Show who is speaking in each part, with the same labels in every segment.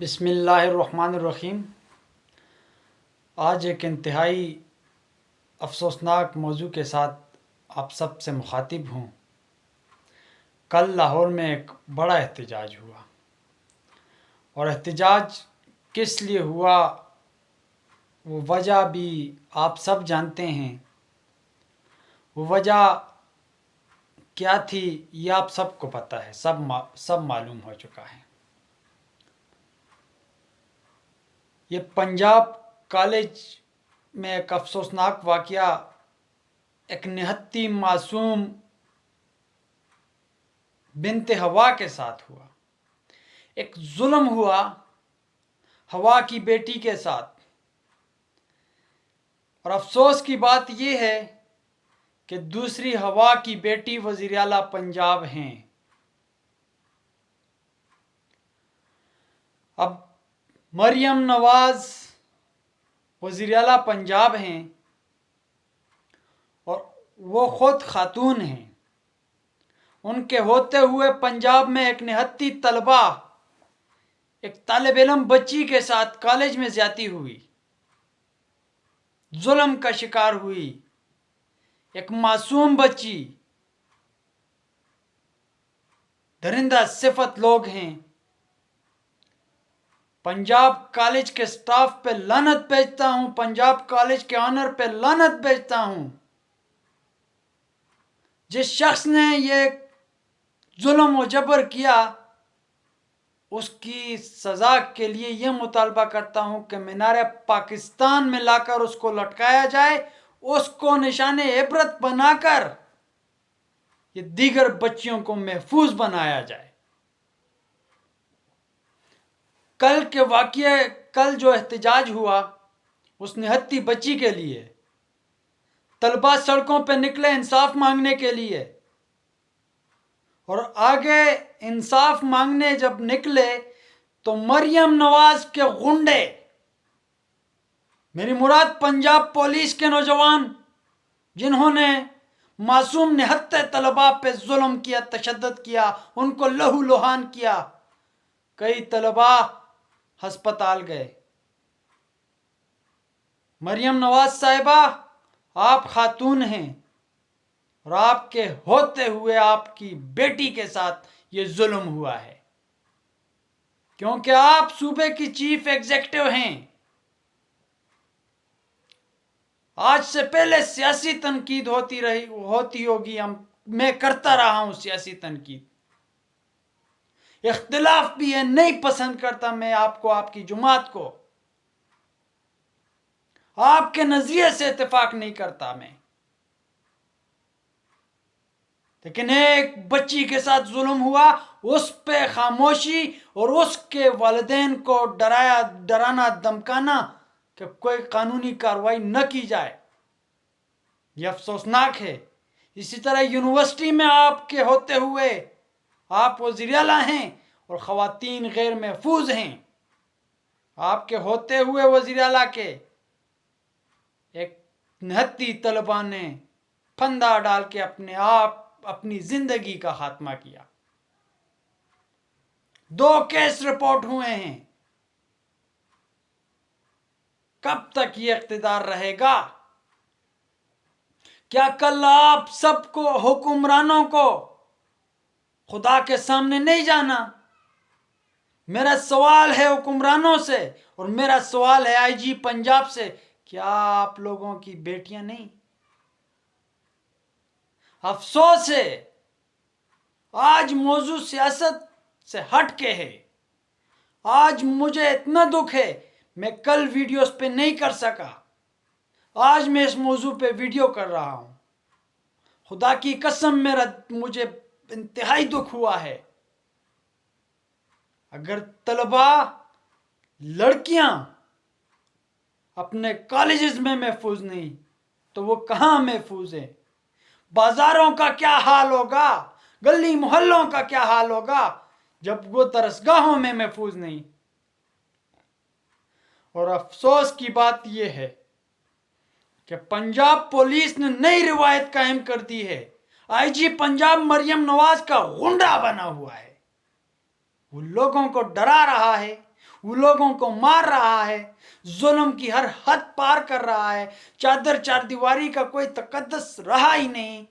Speaker 1: بسم اللہ الرحمن الرحیم۔ آج ایک انتہائی افسوسناک موضوع کے ساتھ آپ سب سے مخاطب ہوں۔ کل لاہور میں ایک بڑا احتجاج ہوا، اور احتجاج کس لیے ہوا وہ وجہ بھی آپ سب جانتے ہیں۔ وہ وجہ کیا تھی یہ آپ سب کو پتہ ہے، سب معلوم ہو چکا ہے۔ یہ پنجاب کالج میں ایک افسوسناک واقعہ ایک نہتی معصوم بنت ہوا کے ساتھ ہوا۔ ایک ظلم ہوا ہوا کی بیٹی کے ساتھ، اور افسوس کی بات یہ ہے کہ دوسری ہوا کی بیٹی وزیر اعلیٰ پنجاب ہیں۔ اب مریم نواز وزیر اعلیٰ پنجاب ہیں، اور وہ خود خاتون ہیں۔ ان کے ہوتے ہوئے پنجاب میں ایک نہتی طلبہ، ایک طالب علم بچی کے ساتھ کالج میں زیادتی ہوئی، ظلم کا شکار ہوئی۔ ایک معصوم بچی، درندہ صفت لوگ ہیں۔ پنجاب کالج کے سٹاف پہ لعنت بھیجتا ہوں، پنجاب کالج کے آنر پہ لعنت بھیجتا ہوں۔ جس شخص نے یہ ظلم و جبر کیا، اس کی سزا کے لیے یہ مطالبہ کرتا ہوں کہ مینار پاکستان میں لا کر اس کو لٹکایا جائے، اس کو نشان عبرت بنا کر یہ دیگر بچیوں کو محفوظ بنایا جائے۔ کل جو احتجاج ہوا اس نہتی بچی کے لیے، طلبہ سڑکوں پہ نکلے انصاف مانگنے کے لیے، اور آگے انصاف مانگنے جب نکلے تو مریم نواز کے غنڈے، میری مراد پنجاب پولیس کے نوجوان، جنہوں نے معصوم نہتے طلباء پہ ظلم کیا، تشدد کیا، ان کو لہو لہان کیا، کئی طلباء ہسپتال گئے۔ مریم نواز صاحبہ، آپ خاتون ہیں، اور آپ کے ہوتے ہوئے آپ کی بیٹی کے ساتھ یہ ظلم ہوا ہے، کیونکہ آپ صوبے کی چیف ایگزیکٹو ہیں۔ آج سے پہلے سیاسی تنقید ہوتی ہوگی، میں کرتا رہا ہوں سیاسی تنقید، اختلاف بھی ہے، نہیں پسند کرتا میں آپ کو، آپ کی جماعت کو، آپ کے نظریے سے اتفاق نہیں کرتا میں، لیکن ایک بچی کے ساتھ ظلم ہوا، اس پہ خاموشی اور اس کے والدین کو ڈرانا دمکانا کہ کوئی قانونی کارروائی نہ کی جائے، یہ افسوسناک ہے۔ اسی طرح یونیورسٹی میں آپ کے ہوتے ہوئے آپ وزیر اعلیٰ ہیں اور خواتین غیر محفوظ ہیں۔ آپ کے ہوتے ہوئے وزیر اعلیٰ کے ایک نہتی طلبہ نے پھندا ڈال کے اپنی زندگی کا خاتمہ کیا۔ 2 کیس رپورٹ ہوئے ہیں۔ کب تک یہ اقتدار رہے گا؟ کیا کل آپ سب کو، حکمرانوں کو، خدا کے سامنے نہیں جانا؟ میرا سوال ہے حکمرانوں سے، اور میرا سوال ہے آئی جی پنجاب سے، کیا آپ لوگوں کی بیٹیاں نہیں؟ افسوس ہے، آج موضوع سیاست سے ہٹ کے ہے۔ آج مجھے اتنا دکھ ہے، میں کل ویڈیوز پہ نہیں کر سکا، آج میں اس موضوع پہ ویڈیو کر رہا ہوں۔ خدا کی قسم مجھے انتہائی دکھ ہوا ہے۔ اگر طلباء، لڑکیاں اپنے کالجز میں محفوظ نہیں تو وہ کہاں محفوظ ہیں؟ بازاروں کا کیا حال ہوگا؟ گلی محلوں کا کیا حال ہوگا جب وہ درسگاہوں میں محفوظ نہیں؟ اور افسوس کی بات یہ ہے کہ پنجاب پولیس نے نئی روایت قائم کر دی ہے۔ آئی جی پنجاب مریم نواز کا غنڈہ بنا ہوا ہے، وہ لوگوں کو ڈرا رہا ہے، وہ لوگوں کو مار رہا ہے، ظلم کی ہر حد پار کر رہا ہے، چادر چار دیواری کا کوئی تقدس رہا ہی نہیں۔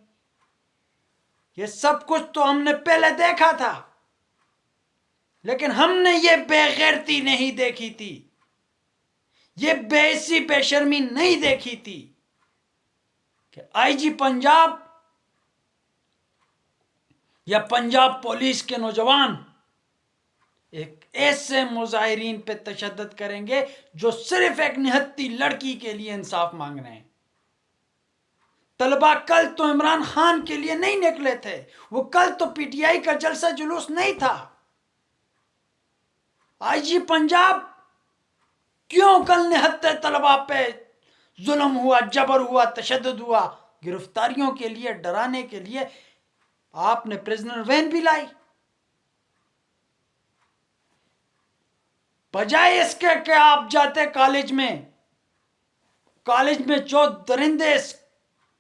Speaker 1: یہ سب کچھ تو ہم نے پہلے دیکھا تھا، لیکن ہم نے یہ بے غیرتی نہیں دیکھی تھی، یہ بے عزتی بے شرمی نہیں دیکھی تھی کہ آئی جی پنجاب یا پنجاب پولیس کے نوجوان ایک ایسے مظاہرین پہ تشدد کریں گے جو صرف ایک نہتی لڑکی کے لیے انصاف مانگ رہے ہیں۔ طلبہ کل تو عمران خان کے لیے نہیں نکلے تھے، وہ کل تو پی ٹی آئی کا جلسہ جلوس نہیں تھا۔ آئی جی پنجاب کیوں کل نہتے طلبہ پہ ظلم ہوا، جبر ہوا، تشدد ہوا؟ گرفتاریوں کے لیے، ڈرانے کے لیے آپ نے پریزنر وین بھی لائی، بجائے اس کے کہ آپ جاتے کالج میں جو درندے اس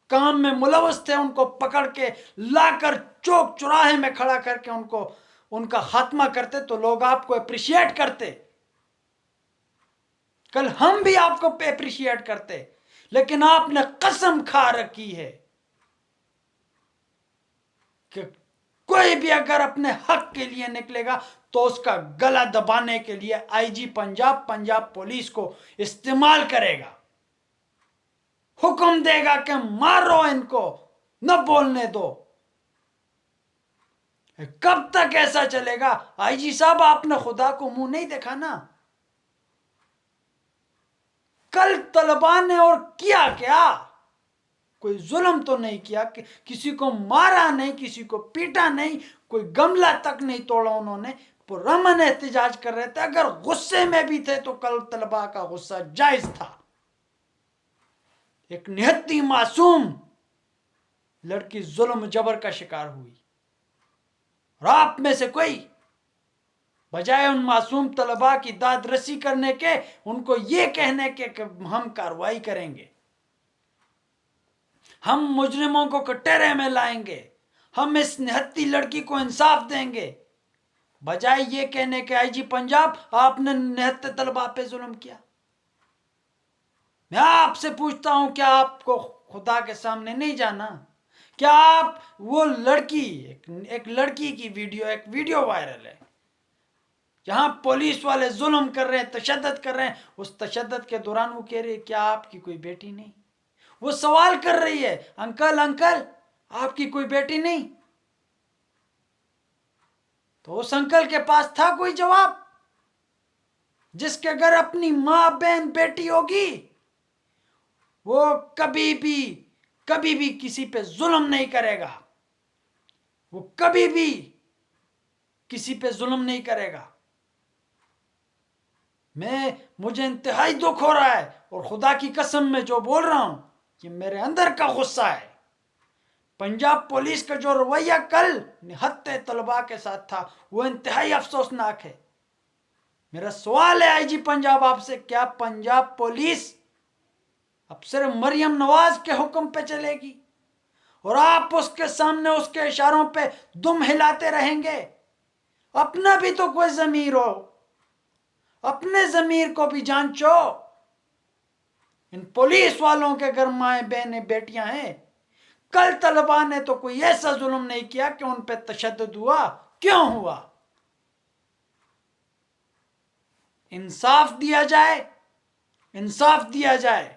Speaker 1: کام میں ملوث تھے ان کو پکڑ کے لا کر چوک چوراہے میں کھڑا کر کے ان کا خاتمہ کرتے تو لوگ آپ کو اپریشیٹ کرتے، کل ہم بھی آپ کو اپریشیٹ کرتے، لیکن آپ نے قسم کھا رکھی ہے کہ کوئی بھی اگر اپنے حق کے لیے نکلے گا تو اس کا گلا دبانے کے لیے آئی جی پنجاب پنجاب پولیس کو استعمال کرے گا، حکم دے گا کہ مارو ان کو، نہ بولنے دو۔ کب تک ایسا چلے گا؟ آئی جی صاحب آپ نے خدا کو منہ نہیں دیکھا نا؟ کل طلباء نے اور کیا کیا؟ کوئی ظلم تو نہیں کیا، کہ کسی کو مارا نہیں، کسی کو پیٹا نہیں، کوئی گملہ تک نہیں توڑا انہوں نے، پرامن احتجاج کر رہے تھے۔ اگر غصے میں بھی تھے تو کل طلباء کا غصہ جائز تھا۔ ایک نہتی معصوم لڑکی ظلم جبر کا شکار ہوئی، اور آپ میں سے کوئی بجائے ان معصوم طلباء کی داد رسی کرنے کے ان کو یہ کہنے کے کہ ہم کارروائی کریں گے، ہم مجرموں کو کٹہرے میں لائیں گے، ہم اس نہتی لڑکی کو انصاف دیں گے، بجائے یہ کہنے کہ آئی جی پنجاب آپ نے نہتے طلباء پہ ظلم کیا۔ میں آپ سے پوچھتا ہوں، کیا آپ کو خدا کے سامنے نہیں جانا؟ کیا آپ وہ لڑکی، ایک لڑکی کی ایک ویڈیو وائرل ہے جہاں پولیس والے ظلم کر رہے ہیں، تشدد کر رہے ہیں، اس تشدد کے دوران وہ کہہ رہی ہے کیا آپ کی کوئی بیٹی نہیں؟ وہ سوال کر رہی ہے، انکل آپ کی کوئی بیٹی نہیں؟ تو اس انکل کے پاس تھا کوئی جواب؟ جس کے گھر اپنی ماں بہن بیٹی ہوگی وہ کبھی بھی کسی پہ ظلم نہیں کرے گا، وہ کبھی بھی کسی پہ ظلم نہیں کرے گا۔ مجھے انتہائی دکھ ہو رہا ہے، اور خدا کی قسم میں جو بول رہا ہوں یہ میرے اندر کا غصہ ہے۔ پنجاب پولیس کا جو رویہ کل نہتے طلباء کے ساتھ تھا وہ انتہائی افسوسناک ہے۔ میرا سوال ہے آئی جی پنجاب آپ سے، کیا پنجاب پولیس اب صرف مریم نواز کے حکم پہ چلے گی اور آپ اس کے سامنے اس کے اشاروں پہ دم ہلاتے رہیں گے؟ اپنا بھی تو کوئی ضمیر ہو، اپنے ضمیر کو بھی جانچو۔ ان پولیس والوں کے گھر مائیں بہنیں بیٹیاں ہیں، کل طلباء نے تو کوئی ایسا ظلم نہیں کیا کہ ان پہ تشدد ہوا، کیوں ہوا؟ انصاف دیا جائے، انصاف دیا جائے۔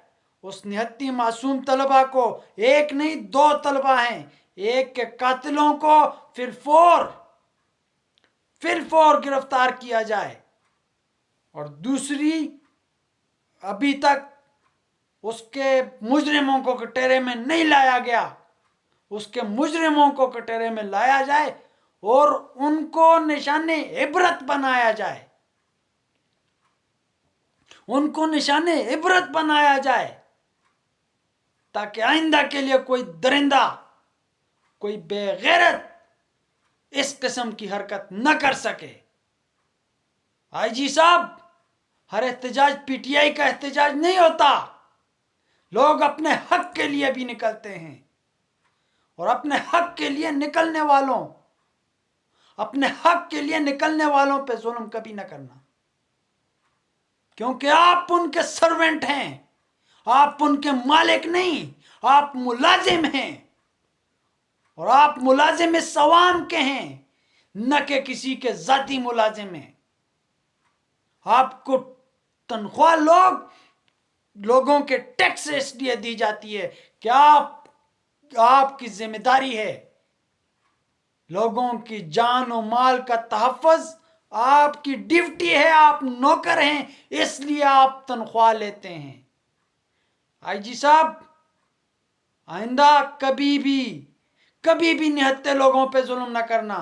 Speaker 1: اس نہتی معصوم طلباء کو، ایک نہیں دو طلباء ہیں، ایک کے قاتلوں کو پھر فور گرفتار کیا جائے، اور دوسری ابھی تک اس کے مجرموں کو کٹہرے میں نہیں لایا گیا، اس کے مجرموں کو کٹہرے میں لایا جائے اور ان کو نشان عبرت بنایا جائے، ان کو نشان عبرت بنایا جائے، تاکہ آئندہ کے لیے کوئی درندہ، کوئی بے غیرت اس قسم کی حرکت نہ کر سکے۔ آئی جی صاحب، ہر احتجاج پی ٹی آئی کا احتجاج نہیں ہوتا، لوگ اپنے حق کے لیے بھی نکلتے ہیں، اور اپنے حق کے لیے نکلنے والوں پہ ظلم کبھی نہ کرنا۔ کیونکہ آپ ان کے سرونٹ ہیں، آپ ان کے مالک نہیں، آپ ملازم ہیں، اور آپ ملازم اس عوام کے ہیں، نہ کہ کسی کے ذاتی ملازم ہیں۔ آپ کو تنخواہ لوگوں کے ٹیکس اس لیے دی جاتی ہے کہ آپ کی ذمہ داری ہے لوگوں کی جان و مال کا تحفظ، آپ کی ڈیوٹی ہے، آپ نوکر ہیں، اس لیے آپ تنخواہ لیتے ہیں۔ آئی جی صاحب، آئندہ کبھی بھی نہتے لوگوں پہ ظلم نہ کرنا۔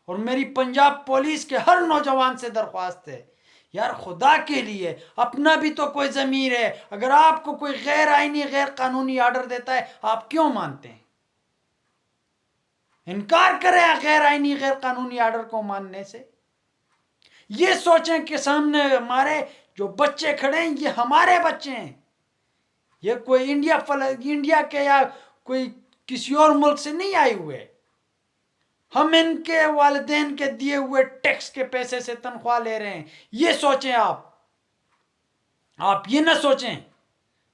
Speaker 1: اور میری پنجاب پولیس کے ہر نوجوان سے درخواست ہے، یار خدا کے لیے اپنا بھی تو کوئی ضمیر ہے۔ اگر آپ کو کوئی غیر آئینی غیر قانونی آرڈر دیتا ہے، آپ کیوں مانتے ہیں؟ انکار کریں غیر آئینی غیر قانونی آرڈر کو ماننے سے۔ یہ سوچیں کہ سامنے ہمارے جو بچے کھڑے ہیں یہ ہمارے بچے ہیں، یہ کوئی انڈیا کے یا کوئی کسی اور ملک سے نہیں آئے ہوئے، ہم ان کے والدین کے دیے ہوئے ٹیکس کے پیسے سے تنخواہ لے رہے ہیں۔ یہ سوچیں آپ یہ نہ سوچیں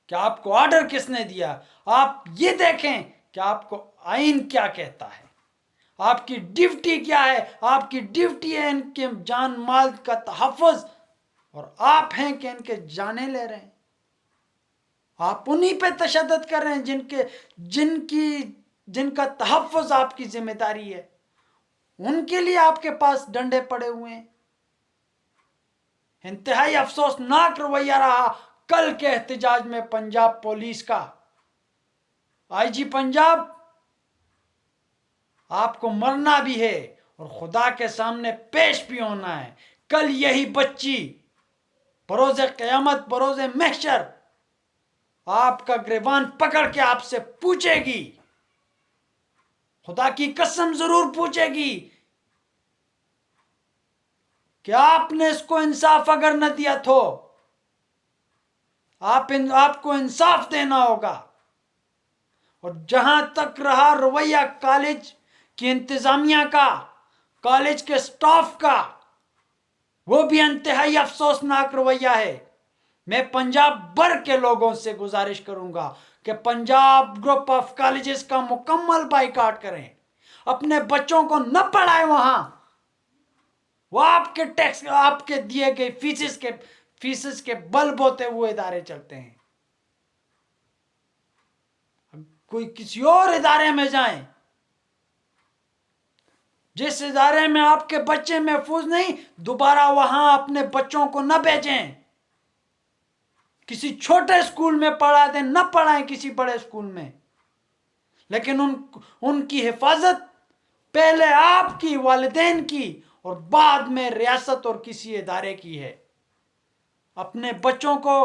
Speaker 1: کہ آپ کو آرڈر کس نے دیا، آپ یہ دیکھیں کہ آپ کو آئین کیا کہتا ہے، آپ کی ڈیوٹی کیا ہے۔ آپ کی ڈیوٹی ہے ان کے جان مال کا تحفظ، اور آپ ہیں کہ ان کے جانیں لے رہے ہیں۔ آپ انہی پہ تشدد کر رہے ہیں جن کا تحفظ آپ کی ذمہ داری ہے، ان کے لیے آپ کے پاس ڈنڈے پڑے ہوئے ہیں۔ انتہائی افسوسناک رویہ رہا کل کے احتجاج میں پنجاب پولیس کا۔ آئی جی پنجاب، آپ کو مرنا بھی ہے اور خدا کے سامنے پیش بھی ہونا ہے۔ کل یہی بچی بروز قیامت، بروز محشر، آپ کا گریبان پکڑ کے آپ سے پوچھے گی، خدا کی قسم ضرور پوچھے گی کہ آپ نے اس کو انصاف اگر نہ دیا تو آپ کو انصاف دینا ہوگا۔ اور جہاں تک رہا رویہ کالج کی انتظامیہ کا، کالج کے سٹاف کا، وہ بھی انتہائی افسوسناک رویہ ہے۔ میں پنجاب بھر کے لوگوں سے گزارش کروں گا کہ پنجاب گروپ آف کالجز کا مکمل بائیکاٹ کریں، اپنے بچوں کو نہ پڑھائیں وہاں، وہ آپ کے ٹیکس، آپ کے دیے گئے فیسز کے بل بوتے ہوئے ادارے چلتے ہیں۔ کوئی کسی اور ادارے میں جائیں، جس ادارے میں آپ کے بچے محفوظ نہیں، دوبارہ وہاں اپنے بچوں کو نہ بھیجیں۔ کسی چھوٹے اسکول میں پڑھا دیں، نہ پڑھائیں کسی بڑے اسکول میں، لیکن ان کی حفاظت پہلے آپ کی، والدین کی، اور بعد میں ریاست اور کسی ادارے کی ہے۔ اپنے بچوں کو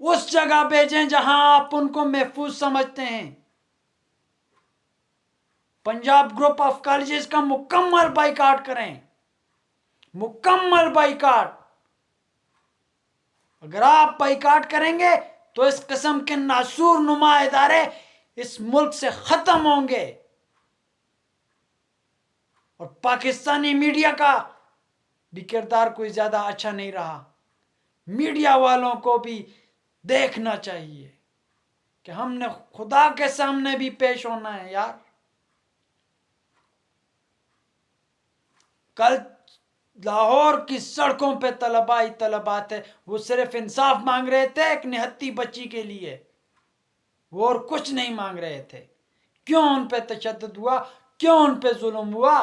Speaker 1: اس جگہ بھیجیں جہاں آپ ان کو محفوظ سمجھتے ہیں۔ پنجاب گروپ آف کالجز کا مکمل بائیکاٹ کریں، مکمل بائیکاٹ۔ اگر آپ بائیکاٹ کریں گے تو اس قسم کے ناسور نما ادارے اس ملک سے ختم ہوں گے۔ اور پاکستانی میڈیا کا بھی کردار کوئی زیادہ اچھا نہیں رہا۔ میڈیا والوں کو بھی دیکھنا چاہیے کہ ہم نے خدا کے سامنے بھی پیش ہونا ہے یار۔ کل لاہور کی سڑکوں پہ طلباء تھے، وہ صرف انصاف مانگ رہے تھے ایک نہتی بچی کے لیے، وہ اور کچھ نہیں مانگ رہے تھے۔ کیوں ان پہ تشدد ہوا؟ کیوں ان پہ ظلم ہوا؟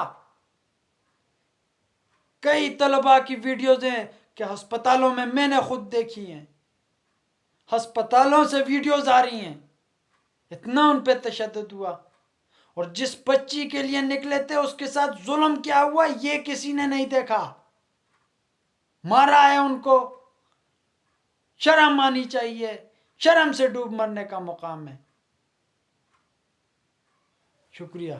Speaker 1: کئی طلباء کی ویڈیوز ہیں کہ ہسپتالوں میں نے خود دیکھی ہیں، ہسپتالوں سے ویڈیوز آ رہی ہیں، اتنا ان پہ تشدد ہوا۔ اور جس بچی کے لیے نکلے تھے اس کے ساتھ ظلم کیا ہوا یہ کسی نے نہیں دیکھا، مارا ہے ان کو۔ شرم آنی چاہیے، شرم سے ڈوب مرنے کا مقام ہے۔ شکریہ۔